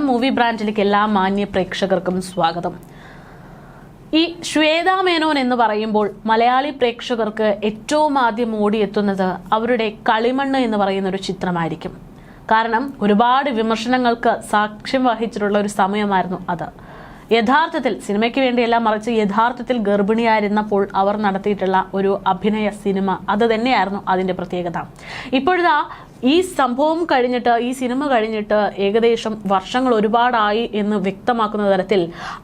Movie ബ്രാൻഡിലേക്ക് എല്ലാ മാന്യ പ്രേക്ഷകർക്കും സ്വാഗതം. ഈ ശ്വേതാ മേനോൻ എന്ന് പറയുമ്പോൾ മലയാളി പ്രേക്ഷകർക്ക് ഏറ്റവും ആദ്യം ഓടിയെത്തുന്നത് അവരുടെ കളിമണ്ണ് എന്ന് പറയുന്ന ഒരു ചിത്രമായിരിക്കും. കാരണം ഒരുപാട് വിമർശനങ്ങൾക്ക് സാക്ഷ്യം വഹിച്ചിട്ടുള്ള ഒരു സമയമായിരുന്നു അത്. യഥാർത്ഥത്തിൽ സിനിമയ്ക്ക് വേണ്ടിയെല്ലാം മറിച്ച് യഥാർത്ഥത്തിൽ ഗർഭിണിയായിരുന്നപ്പോൾ അവർ നടത്തിയിട്ടുള്ള ഒരു അഭിനയ സിനിമ അത് തന്നെയായിരുന്നു അതിൻ്റെ പ്രത്യേകത. ഇപ്പോഴാ ഈ സംഭവം കഴിഞ്ഞിട്ട്, ഈ സിനിമ കഴിഞ്ഞിട്ട് ഏകദേശം വർഷങ്ങൾ ഒരുപാടായി എന്ന് വ്യക്തമാക്കുന്ന തരത്തിൽ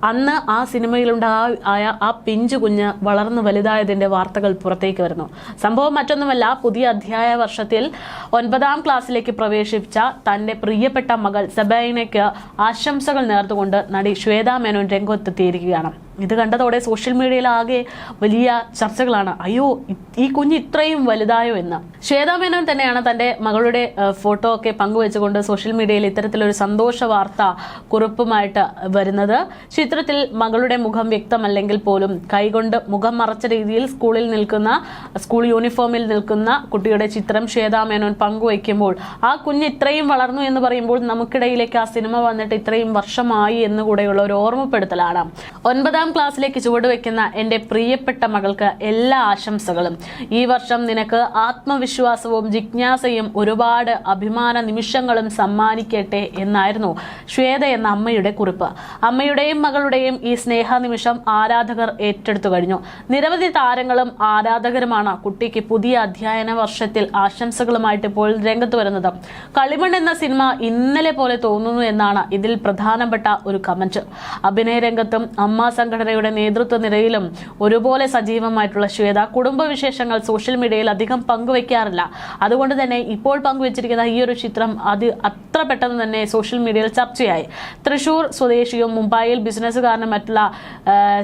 അന്ന് ആ സിനിമയിലുണ്ടായ ആ പിഞ്ചു കുഞ്ഞ് വളർന്നു വലുതായതിൻ്റെ വാർത്തകൾ പുറത്തേക്ക് വരുന്നു. സംഭവം മറ്റൊന്നുമല്ല, പുതിയ അധ്യായ വർഷത്തിൽ 9ാം ക്ലാസ്സിലേക്ക് പ്രവേശിച്ച തൻ്റെ പ്രിയപ്പെട്ട മകൾ സബൈനയ്ക്ക് ആശംസകൾ നേർന്നുകൊണ്ട് നടി ശ്വേതാ മേനോൻ രംഗത്തെത്തിയിരിക്കുകയാണ്. ഇത് കണ്ടതോടെ സോഷ്യൽ മീഡിയയിൽ ആകെ വലിയ ചർച്ചകളാണ്. അയ്യോ, ഈ കുഞ്ഞ് ഇത്രയും വലുതായോ എന്ന്. ശ്വേതാ മേനോൻ തന്നെയാണ് തൻ്റെ മകളുടെ ഫോട്ടോ ഒക്കെ പങ്കുവെച്ചുകൊണ്ട് സോഷ്യൽ മീഡിയയിൽ ഇത്തരത്തിലൊരു സന്തോഷ വാർത്ത കുറിപ്പുമായിട്ട് വരുന്നത്. ചിത്രത്തിൽ മകളുടെ മുഖം വ്യക്തമല്ലെങ്കിൽ പോലും കൈകൊണ്ട് മുഖം മറച്ച രീതിയിൽ സ്കൂൾ യൂണിഫോമിൽ നിൽക്കുന്ന കുട്ടിയുടെ ചിത്രം ശ്വേതാ മേനോൻ പങ്കുവയ്ക്കുമ്പോൾ ആ കുഞ്ഞ് ഇത്രയും വളർന്നു എന്ന് പറയുമ്പോൾ നമുക്കിടയിലേക്ക് ആ സിനിമ വന്നിട്ട് ഇത്രയും വർഷമായി എന്നുകൂടെയുള്ള ഒരു ഓർമ്മപ്പെടുത്തലാണ്. 9ാം ക്ലാസ്സിലേക്ക് ചുവടുവെക്കുന്ന എൻ്റെ പ്രിയപ്പെട്ട മകൾക്ക് എല്ലാ ആശംസകളും. ഈ വർഷം നിനക്ക് ആത്മവിശ്വാസവും ജിജ്ഞാസയും ഒരുപാട് അഭിമാന നിമിഷങ്ങളും സമ്മാനിക്കട്ടെ എന്നായിരുന്നു ശ്വേത എന്ന അമ്മയുടെ കുറിപ്പ്. അമ്മയുടെയും മകളുടെയും ഈ സ്നേഹ നിമിഷം ആരാധകർ ഏറ്റെടുത്തു കഴിഞ്ഞു. നിരവധി താരങ്ങളും ആരാധകരുമാണ് കുട്ടിക്ക് പുതിയ അധ്യയന വർഷത്തിൽ ആശംസകളുമായിട്ട് ഇപ്പോൾ രംഗത്ത് വരുന്നത്. കളിമൺ എന്ന സിനിമ ഇന്നലെ പോലെ തോന്നുന്നു എന്നാണ് ഇതിൽ പ്രധാനപ്പെട്ട ഒരു കമന്റ്. അഭിനയ രംഗത്തും അമ്മ സംഘടനയുടെ നേതൃത്വ നിരയിലും ഒരുപോലെ സജീവമായിട്ടുള്ള ശ്വേത കുടുംബവിശേഷങ്ങൾ സോഷ്യൽ മീഡിയയിൽ അധികം പങ്കുവയ്ക്കാറില്ല. അതുകൊണ്ട് തന്നെ ഇപ്പോൾ പങ്കുവച്ചിരിക്കുന്ന ഈ ഒരു ചിത്രം അത് അത്ര പെട്ടെന്ന് തന്നെ സോഷ്യൽ മീഡിയയിൽ ചർച്ചയായി. തൃശൂർ സ്വദേശിയും മുംബൈയിൽ ബിസിനസ്സുകാരനും മറ്റുള്ള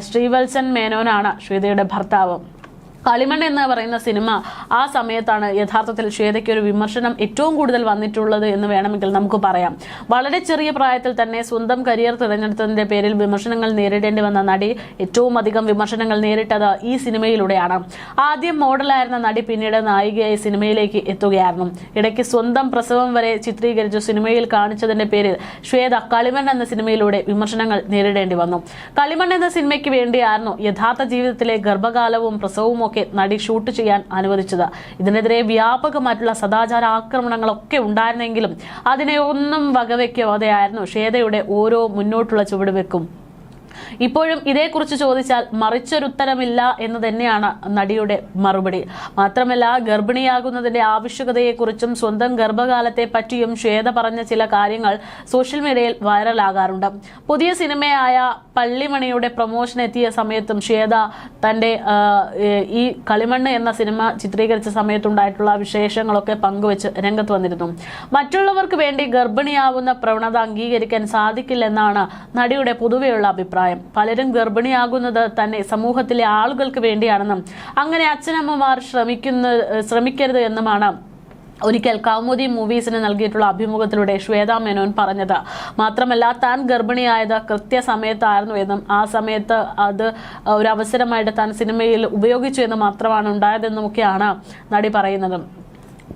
ശ്രീവത്സൻ മേനോനാണ് ശ്വേതയുടെ ഭർത്താവ്. കളിമൺ എന്ന് പറയുന്ന സിനിമ ആ സമയത്താണ് യഥാർത്ഥത്തിൽ ശ്വേതയ്ക്ക് ഒരു വിമർശനം ഏറ്റവും കൂടുതൽ വന്നിട്ടുള്ളത് എന്ന് വേണമെങ്കിൽ നമുക്ക് പറയാം. വളരെ ചെറിയ പ്രായത്തിൽ തന്നെ സ്വന്തം കരിയർ തിരഞ്ഞെടുത്തതിന്റെ പേരിൽ വിമർശനങ്ങൾ നേരിടേണ്ടി വന്ന നടി ഏറ്റവും അധികം വിമർശനങ്ങൾ നേരിട്ടത് ഈ സിനിമയിലൂടെയാണ്. ആദ്യം മോഡലായിരുന്ന നടി പിന്നീട് നായികയായി സിനിമയിലേക്ക് എത്തുകയായിരുന്നു. ഇടയ്ക്ക് സ്വന്തം പ്രസവം വരെ ചിത്രീകരിച്ചു സിനിമയിൽ കാണിച്ചതിന്റെ പേരിൽ ശ്വേത കളിമൺ എന്ന സിനിമയിലൂടെ വിമർശനങ്ങൾ നേരിടേണ്ടി വന്നു. കളിമൺ എന്ന സിനിമയ്ക്ക് വേണ്ടിയായിരുന്നു യഥാർത്ഥ ജീവിതത്തിലെ ഗർഭകാലവും പ്രസവവും നടി ഷൂട്ട് ചെയ്യാൻ അനുവദിച്ചത്. ഇതിനെതിരെ വ്യാപകമായിട്ടുള്ള സദാചാര ആക്രമണങ്ങളൊക്കെ ഉണ്ടായിരുന്നെങ്കിലും അതിനെ ഒന്നും വകവയ്ക്കാതെയായിരുന്നു ശ്വേതയുടെ ഓരോ മുന്നോട്ടുള്ള ചുവടുവെക്കും. ഇപ്പോഴും ഇതേക്കുറിച്ച് ചോദിച്ചാൽ മറിച്ചൊരുത്തരമില്ല എന്ന് തന്നെയാണ് നടിയുടെ മറുപടി. മാത്രമല്ല, ഗർഭിണിയാകുന്നതിന്റെ ആവശ്യകതയെക്കുറിച്ചും സ്വന്തം ഗർഭകാലത്തെ പറ്റിയും ശ്വേത പറഞ്ഞ ചില കാര്യങ്ങൾ സോഷ്യൽ മീഡിയയിൽ വൈറലാകാറുണ്ട്. പുതിയ സിനിമയായ പള്ളിമണിയുടെ പ്രൊമോഷൻ എത്തിയ സമയത്തും ശ്വേത തൻ്റെ ഈ കളിമണ്ണ് എന്ന സിനിമ ചിത്രീകരിച്ച സമയത്തുണ്ടായിട്ടുള്ള വിശേഷങ്ങളൊക്കെ പങ്കുവെച്ച് രംഗത്ത് വന്നിരുന്നു. മറ്റുള്ളവർക്ക് വേണ്ടി ഗർഭിണിയാവുന്ന പ്രവണത അംഗീകരിക്കാൻ സാധിക്കില്ലെന്നാണ് നടിയുടെ പൊതുവെയുള്ള അഭിപ്രായം. പലരും ഗർഭിണിയാകുന്നത് തന്നെ സമൂഹത്തിലെ ആളുകൾക്ക് വേണ്ടിയാണെന്നും അങ്ങനെ അച്ഛനമ്മമാർ ശ്രമിക്കരുത് എന്നുമാണ് ഒരിക്കൽ കൗമുദി മൂവീസിന് നൽകിയിട്ടുള്ള അഭിമുഖത്തിലൂടെ ശ്വേതാ മേനോൻ പറഞ്ഞത്. മാത്രമല്ല, താൻ ഗർഭിണിയായത് കൃത്യസമയത്തായിരുന്നു എന്നും ആ സമയത്ത് അത് ഒരു അവസരമായിട്ട് താൻ സിനിമയിൽ ഉപയോഗിച്ചു എന്ന് മാത്രമാണ് ഉണ്ടായതെന്നുമൊക്കെയാണ് നടി പറയുന്നത്.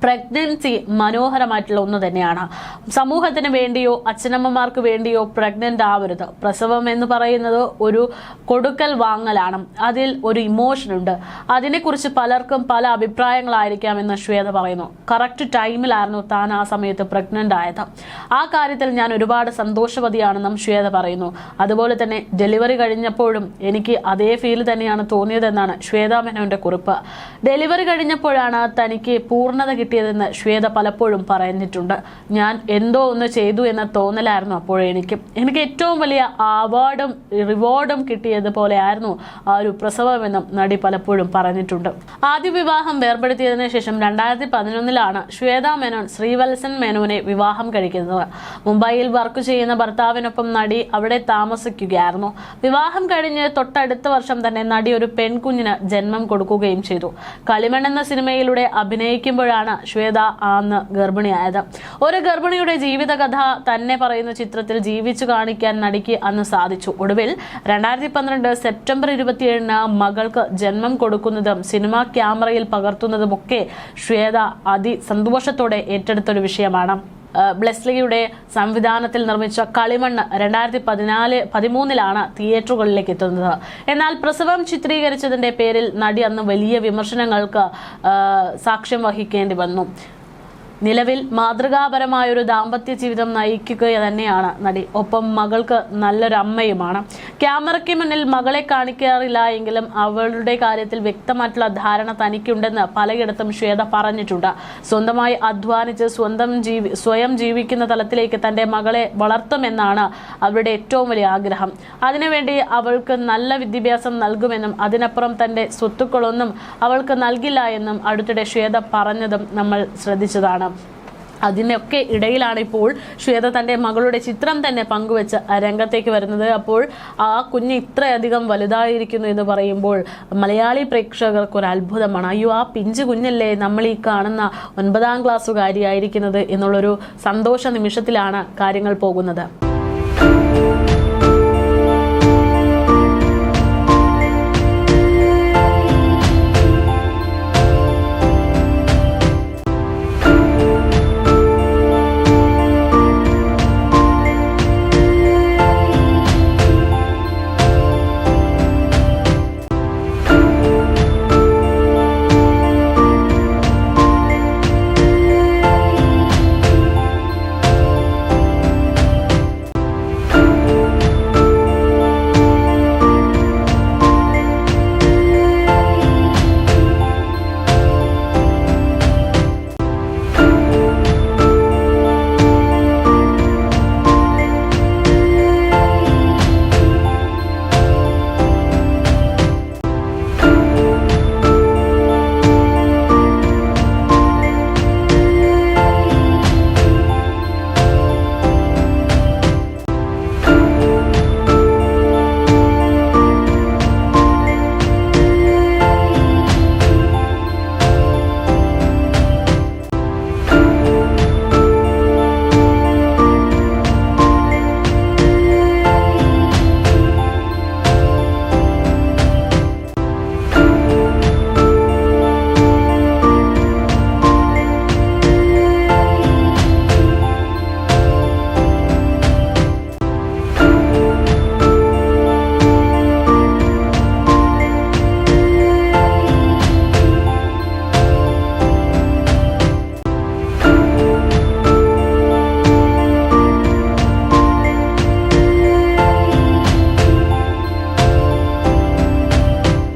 പ്രഗ്നൻസി മനോഹരമായിട്ടുള്ള ഒന്ന് തന്നെയാണ്. സമൂഹത്തിന് വേണ്ടിയോ അച്ഛനമ്മമാർക്ക് വേണ്ടിയോ പ്രഗ്നന്റ് ആവരുത്. പ്രസവം എന്ന് പറയുന്നത് ഒരു കൊടുക്കൽ വാങ്ങലാണ്. അതിൽ ഒരു ഇമോഷൻ ഉണ്ട്. അതിനെക്കുറിച്ച് പലർക്കും പല അഭിപ്രായങ്ങളായിരിക്കാമെന്ന് ശ്വേത പറയുന്നു. കറക്റ്റ് ടൈമിലായിരുന്നു താൻ ആ സമയത്ത് പ്രഗ്നന്റ് ആയത്. ആ കാര്യത്തിൽ ഞാൻ ഒരുപാട് സന്തോഷവതിയാണെന്നും ശ്വേത പറയുന്നു. അതുപോലെ തന്നെ ഡെലിവറി കഴിഞ്ഞപ്പോഴും എനിക്ക് അതേ ഫീൽ തന്നെയാണ് തോന്നിയതെന്നാണ് ശ്വേതാ മേനോന്റെ കുറിപ്പ്. ഡെലിവറി കഴിഞ്ഞപ്പോഴാണ് തനിക്ക് പൂർണ്ണത കിട്ടിയതെന്ന് ശ്വേത പലപ്പോഴും പറഞ്ഞിട്ടുണ്ട്. ഞാൻ എന്തോ ഒന്ന് ചെയ്തു എന്ന തോന്നലായിരുന്നു അപ്പോഴെനിക്ക് ഏറ്റവും വലിയ അവാർഡും റിവാർഡും കിട്ടിയതുപോലെ ആയിരുന്നു ആ ഒരു പ്രസവമെന്നും നടി പലപ്പോഴും പറഞ്ഞിട്ടുണ്ട്. ആദ്യ വിവാഹം വേർപെടുത്തിയതിനു ശേഷം 2011 ശ്വേതാ മേനോൻ ശ്രീവത്സൻ മേനോനെ വിവാഹം കഴിക്കുന്നത്. മുംബൈയിൽ വർക്ക് ചെയ്യുന്ന ഭർത്താവിനൊപ്പം നടി അവിടെ താമസിക്കുകയായിരുന്നു. വിവാഹം കഴിഞ്ഞ് തൊട്ടടുത്ത വർഷം തന്നെ നടി ഒരു പെൺകുഞ്ഞിന് ജന്മം കൊടുക്കുകയും ചെയ്തു. കളിമൺ എന്ന സിനിമയിലൂടെ അഭിനയിക്കുമ്പോഴാണ് ശ്വേത അന്ന് ഗർഭിണിയായത്. ഒരു ഗർഭിണിയുടെ ജീവിതകഥ തന്നെ പറയുന്ന ചിത്രത്തിൽ ജീവിച്ചു കാണിക്കാൻ നടിക്ക് അന്ന് സാധിച്ചു. ഒടുവിൽ 2012 സെപ്റ്റംബർ 27 മകൾക്ക് ജന്മം കൊടുക്കുന്നതും സിനിമാ ക്യാമറയിൽ പകർത്തുന്നതുമൊക്കെ ശ്വേത അതിസന്തോഷത്തോടെ ഏറ്റെടുത്തൊരു വിഷയമാണ്. ബ്ലെസ്ലിയുടെ സംവിധാനത്തിൽ നിർമ്മിച്ച കളിമണ്ണ് 2013 തിയേറ്ററുകളിലേക്ക് എത്തുന്നത്. എന്നാൽ പ്രസവം ചിത്രീകരിച്ചതിന്റെ പേരിൽ നടി അന്ന് വലിയ വിമർശനങ്ങൾക്ക് സാക്ഷ്യം വഹിക്കേണ്ടി വന്നു. നിലവിൽ മാതൃകാപരമായൊരു ദാമ്പത്യ ജീവിതം നയിക്കുക തന്നെയാണ് നടി. ഒപ്പം മകൾക്ക് നല്ലൊരു അമ്മയുമാണ്. ക്യാമറയ്ക്ക് മുന്നിൽ മകളെ കാണിക്കാറില്ല എങ്കിലും അവളുടെ കാര്യത്തിൽ വ്യക്തമായിട്ടുള്ള ധാരണ തനിക്കുണ്ടെന്ന് പലയിടത്തും ശ്വേത പറഞ്ഞിട്ടുണ്ട്. സ്വന്തമായി അധ്വാനിച്ച് സ്വയം ജീവിക്കുന്ന തലത്തിലേക്ക് തന്റെ മകളെ വളർത്തുമെന്നാണ് അവരുടെ ഏറ്റവും വലിയ ആഗ്രഹം. അതിനുവേണ്ടി അവൾക്ക് നല്ല വിദ്യാഭ്യാസം നൽകുമെന്നും അതിനപ്പുറം തന്റെ സ്വത്തുക്കളൊന്നും അവൾക്ക് നൽകില്ല എന്നും അടുത്തിടെ ശ്വേത പറഞ്ഞതും നമ്മൾ ശ്രദ്ധിച്ചതാണ്. അതിനൊക്കെ ഇടയിലാണ് ഇപ്പോൾ ശ്വേത തന്റെ മകളുടെ ചിത്രം തന്നെ പങ്കുവെച്ച് രംഗത്തേക്ക് വരുന്നത്. അപ്പോൾ ആ കുഞ്ഞ് ഇത്രയധികം വലുതായിരിക്കുന്നു എന്ന് പറയുമ്പോൾ മലയാളി പ്രേക്ഷകർക്ക് ഒരു അത്ഭുതമാണ്. അയ്യോ, ആ പിഞ്ചു കുഞ്ഞല്ലേ നമ്മൾ ഈ കാണുന്ന 9ാം ക്ലാസ്സുകാരിയായിരിക്കുന്നത് എന്നുള്ളൊരു സന്തോഷ നിമിഷത്തിലാണ് കാര്യങ്ങൾ പോകുന്നത്.